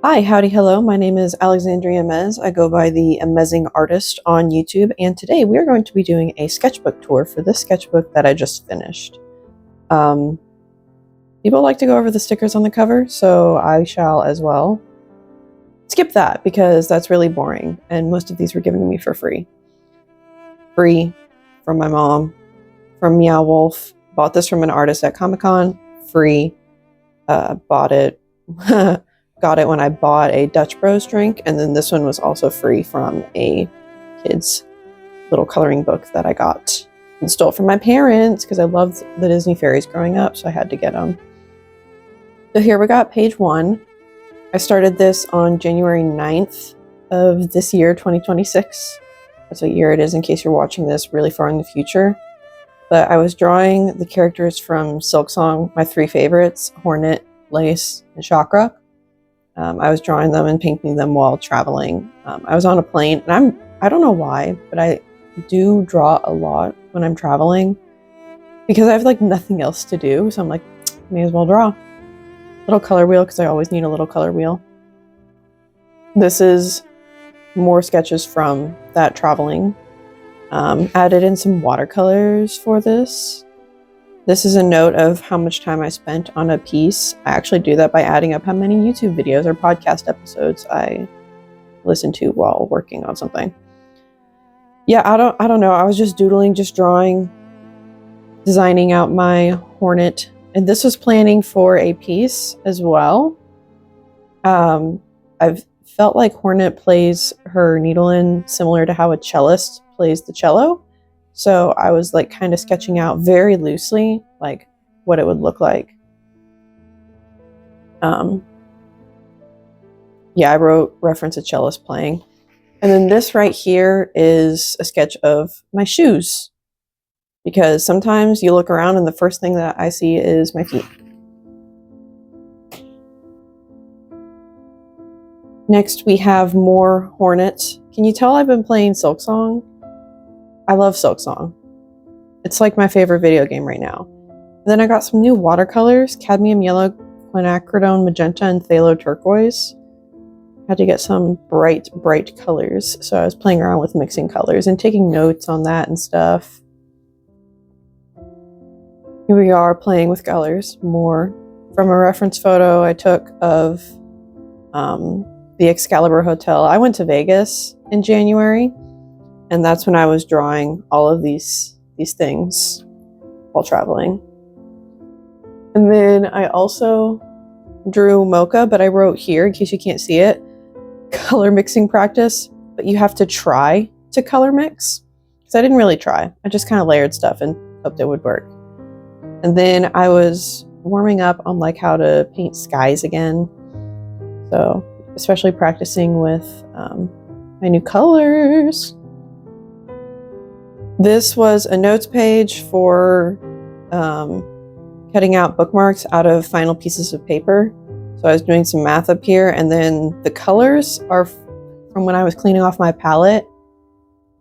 Hi, howdy, hello. My name is Alexandria Mez. I go by the Amazing Artist on YouTube, and today we are going to be doing a sketchbook tour for this sketchbook that I just finished. People like to go over the stickers on the cover, so I shall as well. Skip that because that's really boring, and most of these were given to me for free. Free from my mom, from Meow Wolf. Bought this from an artist at Comic-Con. Free. Bought it. Got it when I bought a Dutch Bros drink, and then this one was also free from a kid's little coloring book that I got and stole from my parents because I loved the Disney fairies growing up, so I had to get them. So here we got page 1. I started this on January 9th of this year, 2026. That's what year it is in case you're watching this really far in the future. But I was drawing the characters from Silk Song, my 3 favorites, Hornet, Lace, and Chakra. I was drawing them and painting them while traveling. I was on a plane, and I don't know why, but I do draw a lot when I'm traveling because I have like nothing else to do. So I'm like, may as well draw. Little color wheel because I always need a little color wheel. This is more sketches from that traveling. Added in some watercolors for this. This is a note of how much time I spent on a piece. I actually do that by adding up how many YouTube videos or podcast episodes I listened to while working on something. Yeah, I don't know. I was just doodling, just drawing, designing out my Hornet. And this was planning for a piece as well. I've felt like Hornet plays her needle in similar to how a cellist plays the cello. So I was like kind of sketching out very loosely, like what it would look like. Yeah, I wrote reference a cellist playing. And then this right here is a sketch of my shoes. Because sometimes you look around and the first thing that I see is my feet. Next we have more Hornet. Can you tell I've been playing Silk Song? I love Silk Song. It's like my favorite video game right now. And then I got some new watercolors, cadmium yellow, quinacridone magenta, and phthalo turquoise. Had to get some bright colors. So I was playing around with mixing colors and taking notes on that and stuff. Here we are playing with colors more. From a reference photo I took of the Excalibur Hotel. I went to Vegas in January. And that's when I was drawing all of these things while traveling. And then I also drew Mocha, but I wrote here, in case you can't see it, color mixing practice, but you have to try to color mix. Because I didn't really try. I just kind of layered stuff and hoped it would work. And then I was warming up on like how to paint skies again. So especially practicing with my new colors. This was a notes page for cutting out bookmarks out of final pieces of paper. So I was doing some math up here, and then the colors are from when I was cleaning off my palette,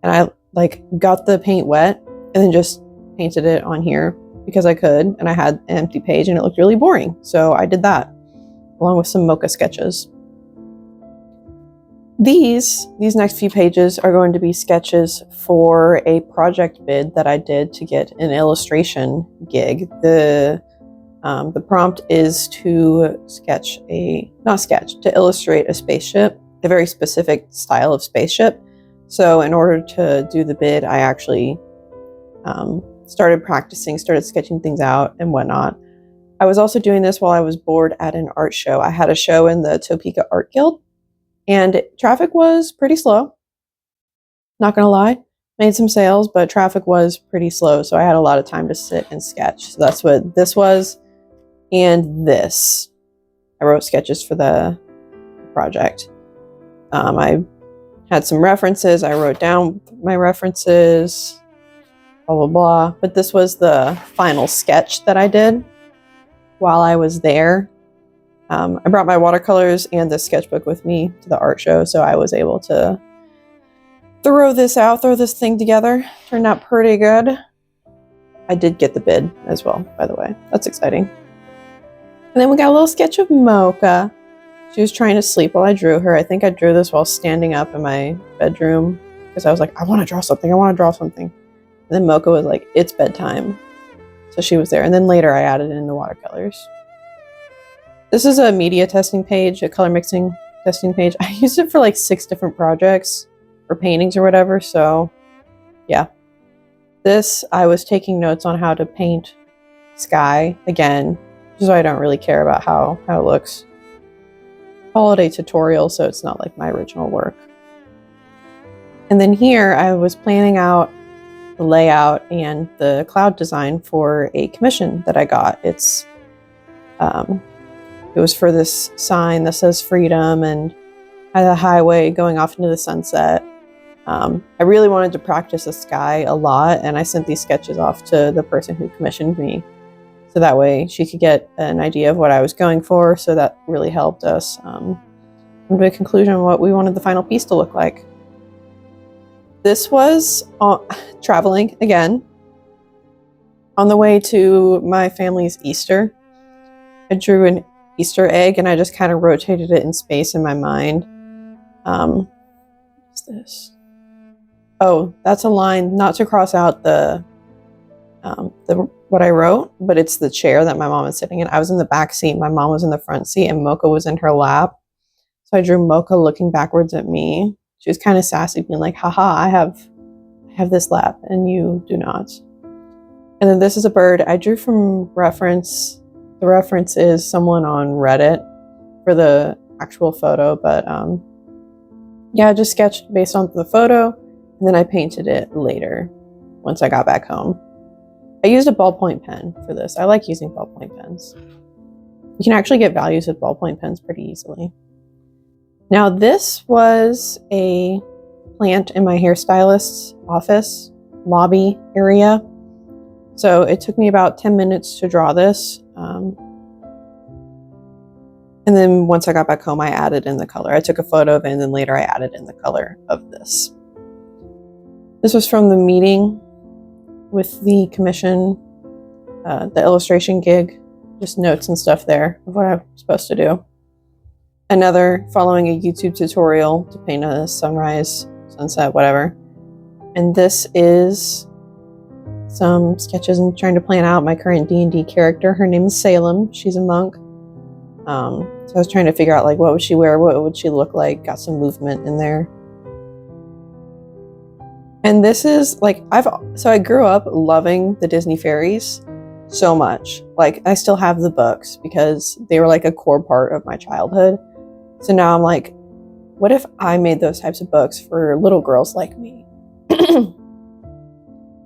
and I like got the paint wet and then just painted it on here because I could, and I had an empty page and it looked really boring. So I did that along with some Mocha sketches. These next few pages are going to be sketches for a project bid that I did to get an illustration gig. The prompt is to illustrate a spaceship, a very specific style of spaceship. So in order to do the bid, I actually started practicing, started sketching things out and whatnot. I was also doing this while I was bored at an art show. I had a show in the Topeka Art Guild. And traffic was pretty slow. Not gonna lie, made some sales, but traffic was pretty slow. So I had a lot of time to sit and sketch. So that's what this was. And this. I wrote sketches for the project. I had some references. I wrote down my references, blah, blah, blah. But this was the final sketch that I did while I was there. I brought my watercolors and the sketchbook with me to the art show, so I was able to throw this thing together. Turned out pretty good. I did get the bid as well, by the way. That's exciting. And then we got a little sketch of Mocha. She was trying to sleep while I drew her. I think I drew this while standing up in my bedroom because I was like, I want to draw something. I want to draw something. And then Mocha was like, it's bedtime. So she was there. And then later I added in the watercolors. This is a media testing page, a color mixing testing page. I used it for like 6 different projects or paintings or whatever. So yeah. This, I was taking notes on how to paint sky again, so I don't really care about how it looks. Holiday tutorial, so it's not like my original work. And then here I was planning out the layout and the cloud design for a commission that I got. It was for this sign that says freedom and had a highway going off into the sunset. I really wanted to practice the sky a lot, and I sent these sketches off to the person who commissioned me. So that way she could get an idea of what I was going for. So that really helped us come to a conclusion on what we wanted the final piece to look like. This was traveling again. On the way to my family's Easter, I drew an Easter egg and I just kind of rotated it in space in my mind. What's this? Oh, that's a line not to cross out the what I wrote, but it's the chair that my mom is sitting in. I was in the back seat, my mom was in the front seat, and Mocha was in her lap. So I drew Mocha looking backwards at me. She was kind of sassy, being like, haha, I have this lap and you do not. And then this is a bird I drew from reference. The reference is someone on Reddit for the actual photo, but yeah, I just sketched based on the photo, and then I painted it later once I got back home. I used a ballpoint pen for this. I like using ballpoint pens. You can actually get values with ballpoint pens pretty easily. Now this was a plant in my hairstylist's office lobby area. So it took me about 10 minutes to draw this. And then once I got back home, I added in the color. I took a photo of it, and then later I added in the color of this. This was from the meeting with the commission, the illustration gig, just notes and stuff there of what I'm supposed to do. Another following a YouTube tutorial to paint a sunrise, sunset, whatever. And this is some sketches and trying to plan out my current D&D character. Her name is Salem. She's a monk. So I was trying to figure out like what would she wear, what would she look like, got some movement in there. And this is like, I grew up loving the Disney fairies so much. Like I still have the books because they were like a core part of my childhood. So now I'm like, what if I made those types of books for little girls like me?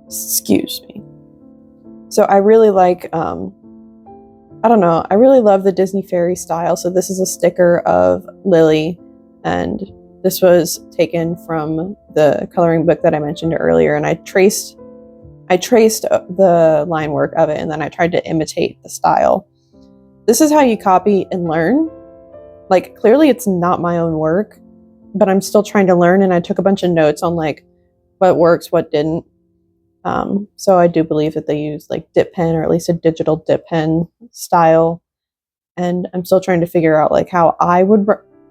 Excuse me. So I really like, I don't know, I really love the Disney fairy style. So this is a sticker of Lily, and this was taken from the coloring book that I mentioned earlier, and I traced the line work of it, and then I tried to imitate the style. This is how you copy and learn. Like clearly it's not my own work, but I'm still trying to learn, and I took a bunch of notes on like what works, what didn't. So I do believe that they use like dip pen, or at least a digital dip pen style. And I'm still trying to figure out like how I would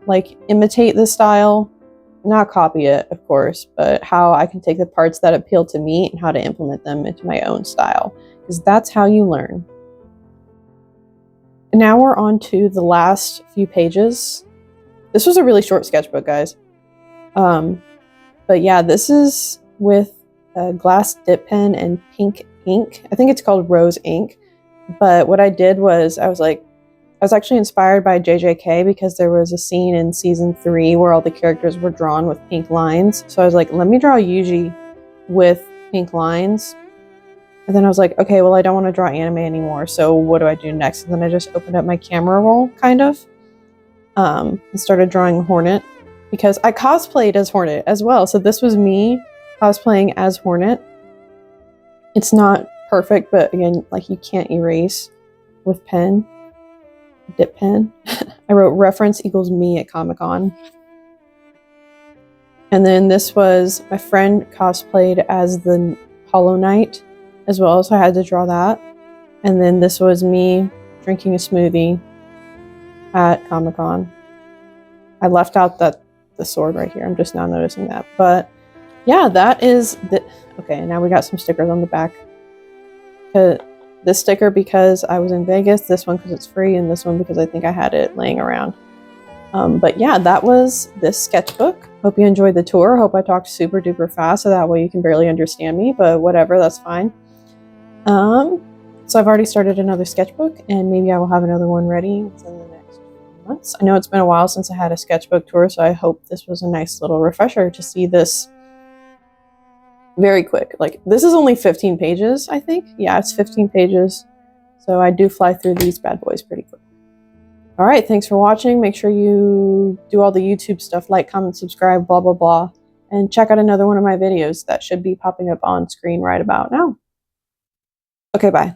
like imitate this style, not copy it, of course, but how I can take the parts that appeal to me and how to implement them into my own style, because that's how you learn. And now we're on to the last few pages. This was a really short sketchbook, guys. But yeah, this is with a glass dip pen and pink ink. I think it's called rose ink. But what I did was I was actually inspired by JJK because there was a scene in season 3 where all the characters were drawn with pink lines. So I was like, let me draw Yuji with pink lines. And then I was like, okay, well, I don't want to draw anime anymore. So what do I do next? And then I just opened up my camera roll, kind of, and started drawing Hornet because I cosplayed as Hornet as well. So this was me cosplaying as Hornet. It's not perfect, but again, like you can't erase with pen, dip pen. I wrote reference equals me at Comic-Con. And then this was my friend cosplayed as the Hollow Knight as well, so I had to draw that. And then this was me drinking a smoothie at Comic-Con. I left out the sword right here. I'm just now noticing that. But yeah, that is the okay. Now we got some stickers on the back. This sticker because I was in Vegas, this one because it's free, and this one because I think I had it laying around. But yeah, that was this sketchbook. Hope you enjoyed the tour. Hope I talked super duper fast so that way you can barely understand me, but whatever, that's fine. So I've already started another sketchbook, and maybe I will have another one ready within the next few months. I know it's been a while since I had a sketchbook tour, so I hope this was a nice little refresher to see this very quick. Like, this is only 15 pages, I think. Yeah, it's 15 pages. So I do fly through these bad boys pretty quick. All right, thanks for watching. Make sure you do all the YouTube stuff, like, comment, subscribe, blah, blah, blah. And check out another one of my videos that should be popping up on screen right about now. Okay, bye.